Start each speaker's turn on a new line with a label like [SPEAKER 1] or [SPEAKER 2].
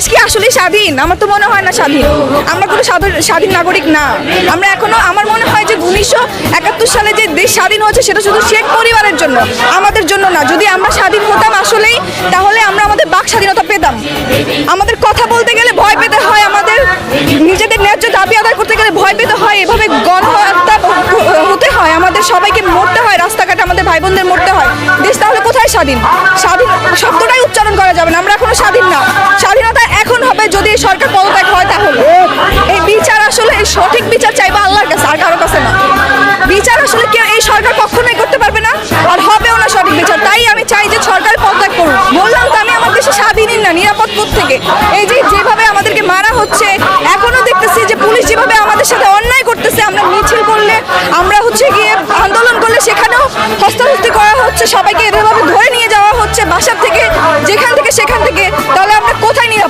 [SPEAKER 1] কি আসলে স্বাধীন? আমার তো মনে হয় না স্বাধীন। আমরা কোনো স্বাধীন নাগরিক না। আমরা এখনো, আমার মনে হয় যে 1971 সালে যে দেশ স্বাধীন হয়েছে সেটা শুধু শেখ পরিবারের জন্য, আমাদের জন্য না। যদি আমরা স্বাধীন হতাম আসলেই, তাহলে আমরা আমাদের বাক স্বাধীনতা পেতাম। আমাদের কথা বলতে গেলে ভয় পেতে হয়, আমাদের নিজেদের ন্যায্য দাবি আদায় করতে গেলে ভয় পেতে হয়, এভাবে গণহত্যা হতে হয়, আমাদের সবাইকে মরতে হয়, রাস্তাঘাটে আমাদের ভাই বোনদের মরতে হয়। দেশ তাহলে কোথায় স্বাধীন? স্বাধীন শব্দটাই উচ্চারণ করা যাবে না। আমরা এখনো স্বাধীন না। স্বাধীনতা এখন হবে যদি এই সরকার পদত্যাগ হয়। তাহলে এই বিচার আসলে, এই সঠিক বিচার চাইবা আল্লাহর কাছে, আর কারো কাছে না। বিচার আসলে কেউ, এই সরকার কখনোই করতে পারবে না, আর হবেও না সঠিক বিচার। তাই আমি চাই যে সরকার পদত্যাগ করুক। বললাম তো, আমি আমার দেশে স্বাধীনই না, নিরাপদ থেকে। এই যে যেভাবে আমাদেরকে মারা হচ্ছে, এখনো দেখতেছি যে পুলিশ যেভাবে আমাদের সাথে অন্যায় করতেছে। আমরা মিছিল করলে, আমরা গিয়ে আন্দোলন করলে সেখানেও হস্তাহস্তি করা হচ্ছে, সবাইকে এভাবে ধরে নিয়ে যাওয়া হচ্ছে বাসার থেকে, যেখান থেকে সেখান থেকে। তাহলে আমরা কোথায় নিরাপদ?